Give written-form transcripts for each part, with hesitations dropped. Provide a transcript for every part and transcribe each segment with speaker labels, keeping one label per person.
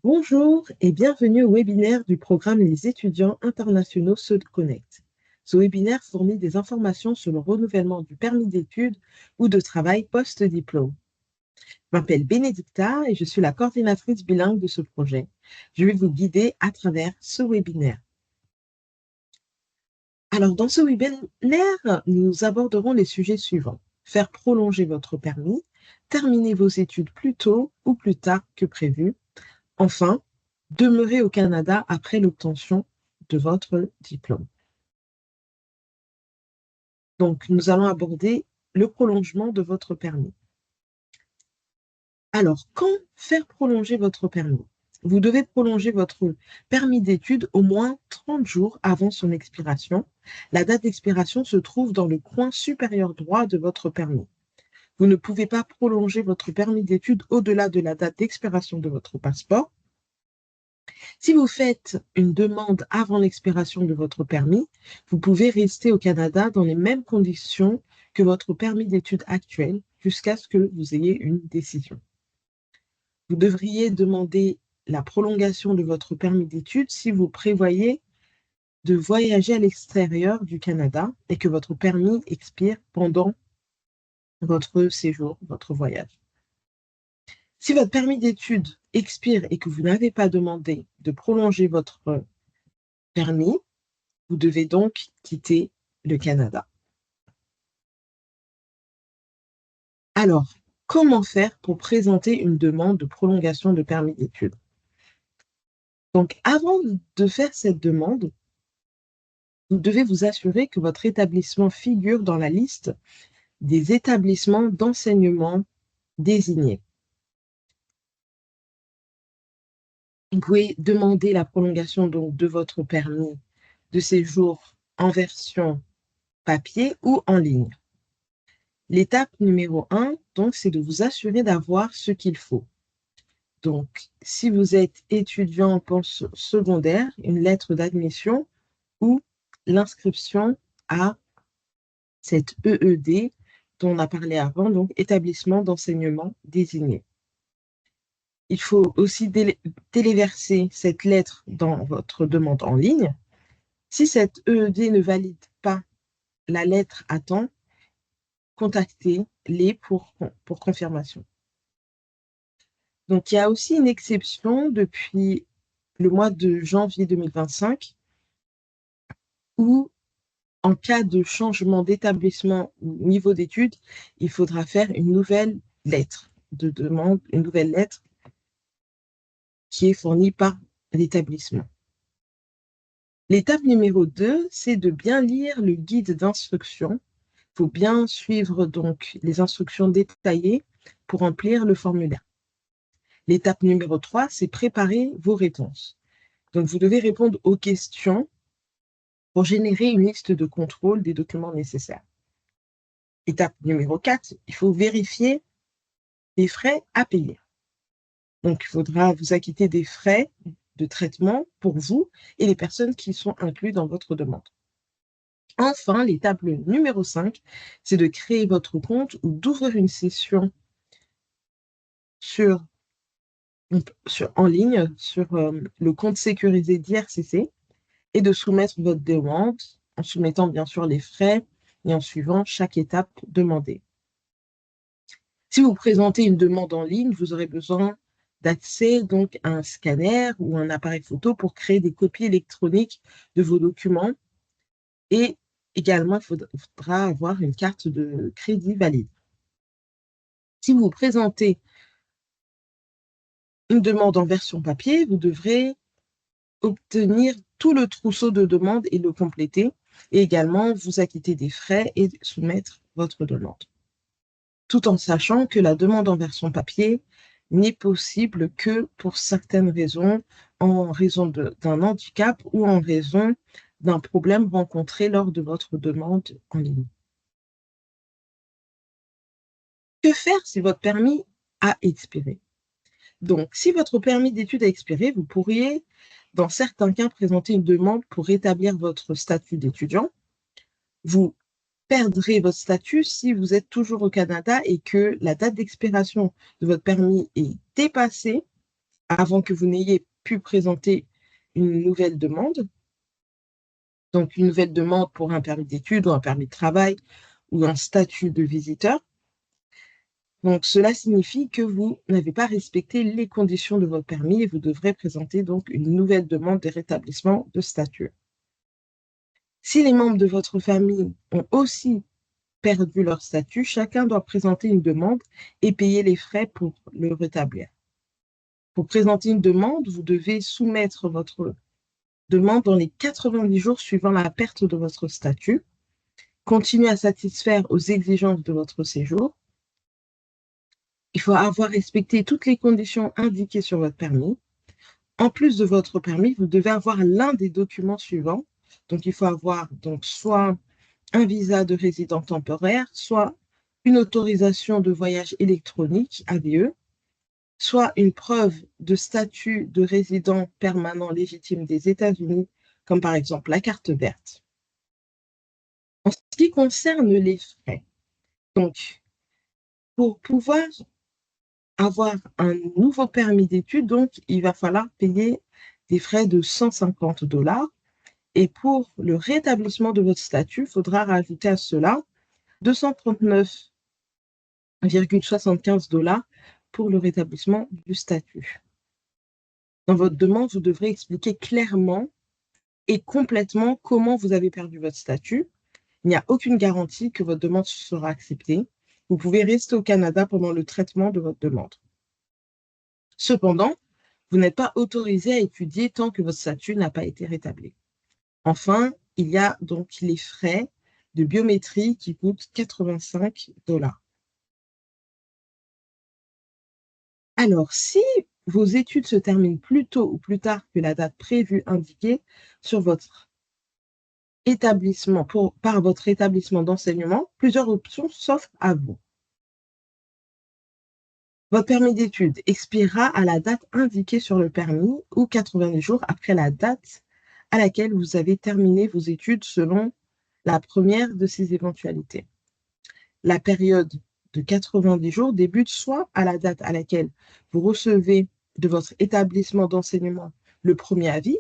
Speaker 1: Bonjour et bienvenue au webinaire du programme Les étudiants internationaux se connectent. Ce webinaire fournit des informations sur le renouvellement du permis d'études ou de travail post-diplôme. Je m'appelle Bénédicta et je suis la coordinatrice bilingue de ce projet. Je vais vous guider à travers ce webinaire. Alors, dans ce webinaire, nous aborderons les sujets suivants. Faire prolonger votre permis, terminer vos études plus tôt ou plus tard que prévu. Enfin, demeurer au Canada après l'obtention de votre diplôme. Donc, nous allons aborder le prolongement de votre permis. Alors, quand faire prolonger votre permis? Vous devez prolonger votre permis d'études au moins 30 jours avant son expiration. La date d'expiration se trouve dans le coin supérieur droit de votre permis. Vous ne pouvez pas prolonger votre permis d'études au-delà de la date d'expiration de votre passeport. Si vous faites une demande avant l'expiration de votre permis, vous pouvez rester au Canada dans les mêmes conditions que votre permis d'études actuel jusqu'à ce que vous ayez une décision. Vous devriez demander la prolongation de votre permis d'études si vous prévoyez de voyager à l'extérieur du Canada et que votre permis expire pendant votre séjour, votre voyage. Si votre permis d'études expire et que vous n'avez pas demandé de prolonger votre permis, vous devez donc quitter le Canada. Alors, comment faire pour présenter une demande de prolongation de permis d'études? Donc, avant de faire cette demande, vous devez vous assurer que votre établissement figure dans la liste des établissements d'enseignement désignés. Vous pouvez demander la prolongation donc, de votre permis de séjour en version papier ou en ligne. L'étape numéro 1, donc, c'est de vous assurer d'avoir ce qu'il faut. Donc, si vous êtes étudiant en post-secondaire, une lettre d'admission ou l'inscription à cette EED dont on a parlé avant, donc établissement d'enseignement désigné. Il faut aussi téléverser cette lettre dans votre demande en ligne. Si cette EED ne valide pas la lettre à temps, contactez-les pour confirmation. Donc, il y a aussi une exception depuis le mois de janvier 2025 où, en cas de changement d'établissement ou niveau d'études, il faudra faire une nouvelle lettre de demande, une nouvelle lettre qui est fournie par l'établissement. L'étape numéro 2, c'est de bien lire le guide d'instruction. Il faut bien suivre donc les instructions détaillées pour remplir le formulaire. L'étape numéro 3, c'est préparer vos réponses. Donc, vous devez répondre aux questions pour générer une liste de contrôle des documents nécessaires. Étape numéro 4, il faut vérifier les frais à payer. Donc, il faudra vous acquitter des frais de traitement pour vous et les personnes qui sont incluses dans votre demande. Enfin, l'étape numéro 5, c'est de créer votre compte ou d'ouvrir une session en ligne sur le compte sécurisé d'IRCC et de soumettre votre demande en soumettant bien sûr les frais et en suivant chaque étape demandée. Si vous présentez une demande en ligne, vous aurez besoin d'accès donc à un scanner ou un appareil photo pour créer des copies électroniques de vos documents et également il faudra avoir une carte de crédit valide. Si vous présentez une demande en version papier, vous devrez obtenir tout le trousseau de demandes et le compléter et également vous acquitter des frais et soumettre votre demande. Tout en sachant que la demande en version papier n'est possible que pour certaines raisons, en raison d'un handicap ou en raison d'un problème rencontré lors de votre demande en ligne. Que faire si votre permis a expiré? Donc, si votre permis d'études a expiré, vous pourriez, dans certains cas, présenter une demande pour rétablir votre statut d'étudiant. Vous perdrez votre statut si vous êtes toujours au Canada et que la date d'expiration de votre permis est dépassée avant que vous n'ayez pu présenter une nouvelle demande. Donc, une nouvelle demande pour un permis d'études ou un permis de travail ou un statut de visiteur. Donc, cela signifie que vous n'avez pas respecté les conditions de votre permis et vous devrez présenter donc une nouvelle demande de rétablissement de statut. Si les membres de votre famille ont aussi perdu leur statut, chacun doit présenter une demande et payer les frais pour le rétablir. Pour présenter une demande, vous devez soumettre votre demande dans les 90 jours suivant la perte de votre statut, continuer à satisfaire aux exigences de votre séjour. Il faut avoir respecté toutes les conditions indiquées sur votre permis. En plus de votre permis, vous devez avoir l'un des documents suivants. Donc, il faut avoir soit un visa de résident temporaire, soit une autorisation de voyage électronique, AVE, soit une preuve de statut de résident permanent légitime des États-Unis, comme par exemple la carte verte. En ce qui concerne les frais, donc, pour pouvoir avoir un nouveau permis d'études, donc, il va falloir payer des frais de 150 $. Et pour le rétablissement de votre statut, il faudra rajouter à cela 239,75 $ pour le rétablissement du statut. Dans votre demande, vous devrez expliquer clairement et complètement comment vous avez perdu votre statut. Il n'y a aucune garantie que votre demande sera acceptée. Vous pouvez rester au Canada pendant le traitement de votre demande. Cependant, vous n'êtes pas autorisé à étudier tant que votre statut n'a pas été rétabli. Enfin, il y a donc les frais de biométrie qui coûtent 85 $. Alors, si vos études se terminent plus tôt ou plus tard que la date prévue indiquée sur votre établissement, par votre établissement d'enseignement, plusieurs options s'offrent à vous. Votre permis d'études expirera à la date indiquée sur le permis ou 90 jours après la date à laquelle vous avez terminé vos études selon la première de ces éventualités. La période de 90 jours débute soit à la date à laquelle vous recevez de votre établissement d'enseignement le premier avis,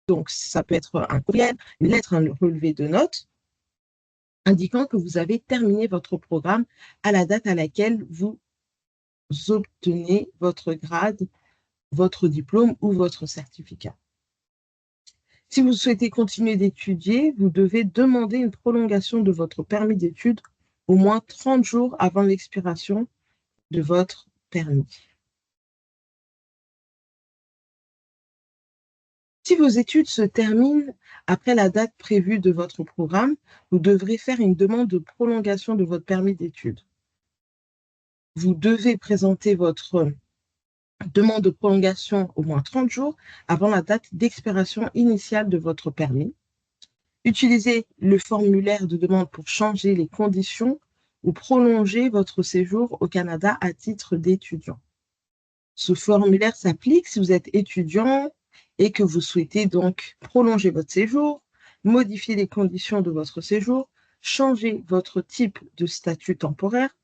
Speaker 1: donc ça peut être un courriel, une lettre, un relevé de notes, indiquant que vous avez terminé votre programme à la date à laquelle vous obtenez votre grade, votre diplôme ou votre certificat. Si vous souhaitez continuer d'étudier, vous devez demander une prolongation de votre permis d'études au moins 30 jours avant l'expiration de votre permis. Si vos études se terminent après la date prévue de votre programme, vous devrez faire une demande de prolongation de votre permis d'études. Vous devez présenter votre demande de prolongation au moins 30 jours avant la date d'expiration initiale de votre permis. Utilisez le formulaire de demande pour changer les conditions ou prolonger votre séjour au Canada à titre d'étudiant. Ce formulaire s'applique si vous êtes étudiant et que vous souhaitez donc prolonger votre séjour, modifier les conditions de votre séjour, changer votre type de statut temporaire,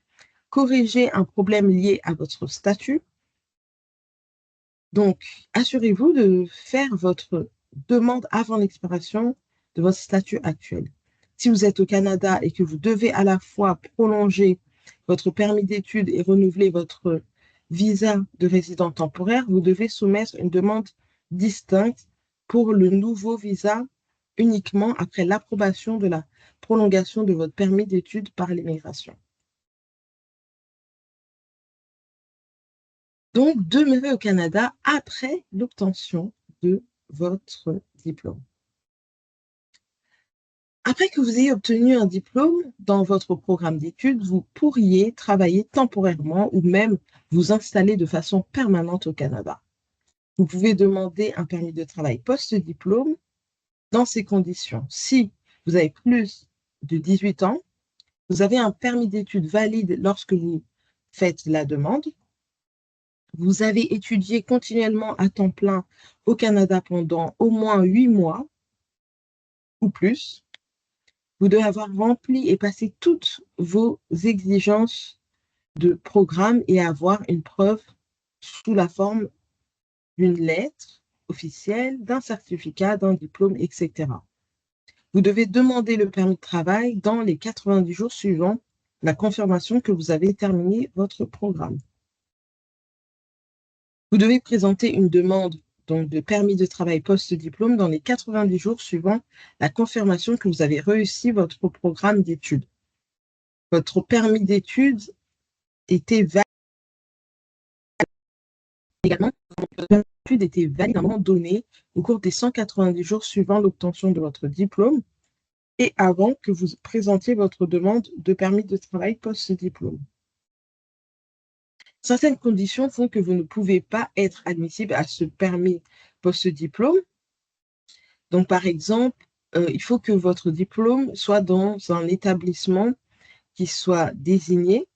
Speaker 1: corriger un problème lié à votre statut. Donc, assurez-vous de faire votre demande avant l'expiration de votre statut actuel. Si vous êtes au Canada et que vous devez à la fois prolonger votre permis d'études et renouveler votre visa de résident temporaire, vous devez soumettre une demande distincte pour le nouveau visa uniquement après l'approbation de la prolongation de votre permis d'études par l'immigration. Donc, demeurez au Canada après l'obtention de votre diplôme. Après que vous ayez obtenu un diplôme dans votre programme d'études, vous pourriez travailler temporairement ou même vous installer de façon permanente au Canada. Vous pouvez demander un permis de travail post-diplôme dans ces conditions. Si vous avez plus de 18 ans, vous avez un permis d'études valide lorsque vous faites la demande, vous avez étudié continuellement à temps plein au Canada pendant au moins 8 mois ou plus, vous devez avoir rempli et passé toutes vos exigences de programme et avoir une preuve sous la forme d'une lettre officielle, d'un certificat, d'un diplôme, etc. Vous devez demander le permis de travail dans les 90 jours suivant la confirmation que vous avez terminé votre programme. Vous devez présenter une demande donc, de permis de travail post-diplôme dans les 90 jours suivant la confirmation que vous avez réussi votre programme d'études. Votre permis d'études était valide également. Votre permis d'études était validement donné au cours des 190 jours suivant l'obtention de votre diplôme et avant que vous présentiez votre demande de permis de travail post-diplôme. Certaines conditions font que vous ne pouvez pas être admissible à ce permis post-diplôme. Donc, par exemple, il faut que votre diplôme soit dans un établissement qui soit désigné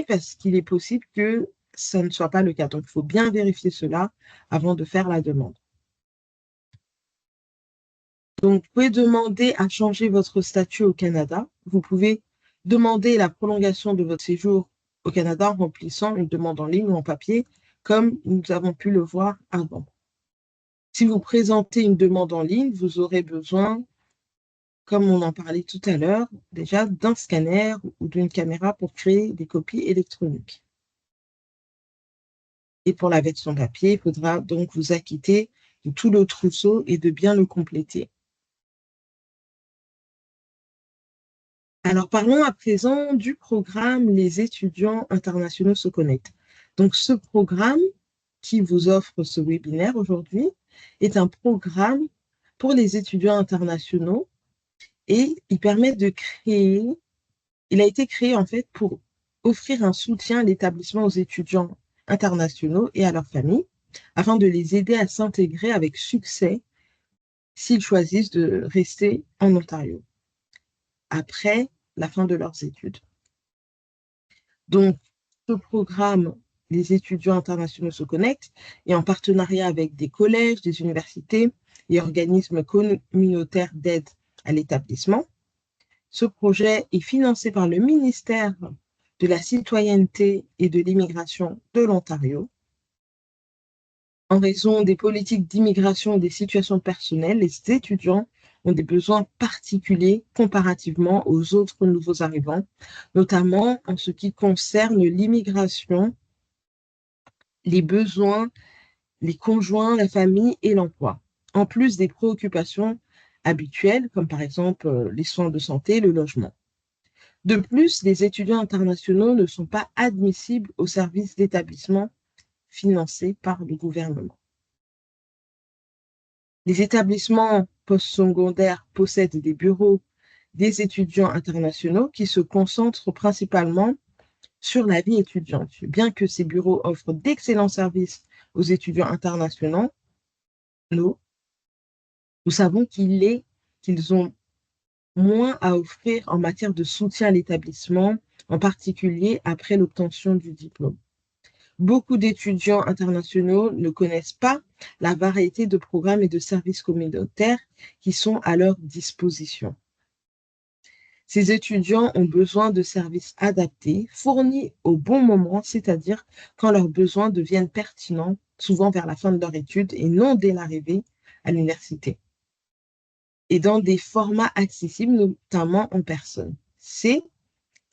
Speaker 1: parce qu'il est possible que ça ne soit pas le cas. Donc, il faut bien vérifier cela avant de faire la demande. Donc, vous pouvez demander à changer votre statut au Canada. Vous pouvez demander la prolongation de votre séjour au Canada en remplissant une demande en ligne ou en papier, comme nous avons pu le voir avant. Si vous présentez une demande en ligne, vous aurez besoin, comme on en parlait tout à l'heure, déjà d'un scanner ou d'une caméra pour créer des copies électroniques. Et pour la version papier, il faudra donc vous acquitter de tout le trousseau et de bien le compléter. Alors, parlons à présent du programme Les étudiants internationaux se connectent. Donc, ce programme qui vous offre ce webinaire aujourd'hui est un programme pour les étudiants internationaux et il permet de créer, il a été créé en fait pour offrir un soutien à l'établissement aux étudiants internationaux et à leurs familles afin de les aider à s'intégrer avec succès s'ils choisissent de rester en Ontario après la fin de leurs études. Donc, ce programme, les étudiants internationaux se connectent, et en partenariat avec des collèges, des universités et organismes communautaires d'aide à l'établissement. Ce projet est financé par le ministère de la Citoyenneté et de l'Immigration de l'Ontario. En raison des politiques d'immigration et des situations personnelles, les étudiants ont des besoins particuliers comparativement aux autres nouveaux arrivants, notamment en ce qui concerne l'immigration, les besoins, les conjoints, la famille et l'emploi, en plus des préoccupations habituelles, comme par exemple les soins de santé et le logement. De plus, les étudiants internationaux ne sont pas admissibles aux services d'établissement financés par le gouvernement. Les établissements postsecondaires possèdent des bureaux des étudiants internationaux qui se concentrent principalement sur la vie étudiante. Bien que ces bureaux offrent d'excellents services aux étudiants internationaux, nous savons qu'ils ont moins à offrir en matière de soutien à l'établissement, en particulier après l'obtention du diplôme. Beaucoup d'étudiants internationaux ne connaissent pas la variété de programmes et de services communautaires qui sont à leur disposition. Ces étudiants ont besoin de services adaptés, fournis au bon moment, c'est-à-dire quand leurs besoins deviennent pertinents, souvent vers la fin de leur étude et non dès l'arrivée à l'université, et dans des formats accessibles, notamment en personne. C'est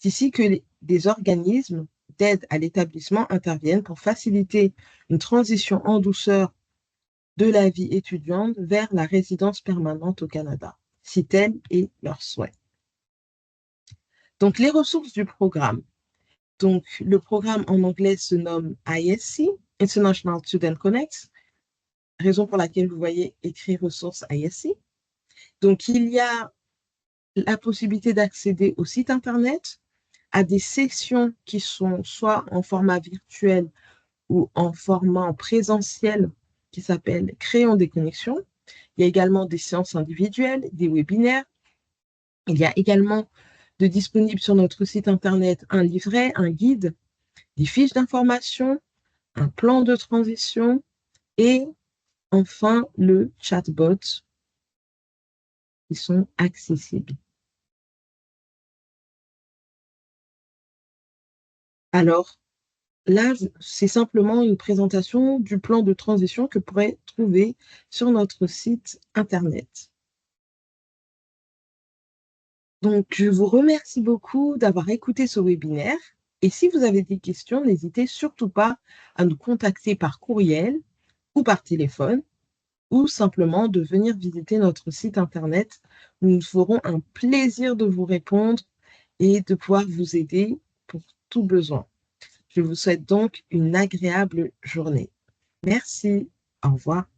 Speaker 1: ici que des organismes d'aide à l'établissement interviennent pour faciliter une transition en douceur de la vie étudiante vers la résidence permanente au Canada, si tel est leur souhait. Donc, les ressources du programme. Donc, le programme en anglais se nomme ISC, International Student Connect, raison pour laquelle vous voyez écrit ressources ISC. Donc, il y a la possibilité d'accéder au site Internet, à des sessions qui sont soit en format virtuel ou en format présentiel qui s'appelle Créons des connexions. Il y a également des séances individuelles, des webinaires. Il y a également de disponible sur notre site Internet un livret, un guide, des fiches d'information, un plan de transition et enfin le chatbot qui sont accessibles. Alors, Là, c'est simplement une présentation du plan de transition que vous pourrez trouver sur notre site internet. Donc, je vous remercie beaucoup d'avoir écouté ce webinaire et si vous avez des questions, n'hésitez surtout pas à nous contacter par courriel ou par téléphone ou simplement de venir visiter notre site internet. Nous nous ferons un plaisir de vous répondre et de pouvoir vous aider pour tout besoin. Je vous souhaite donc une agréable journée. Merci. Au revoir.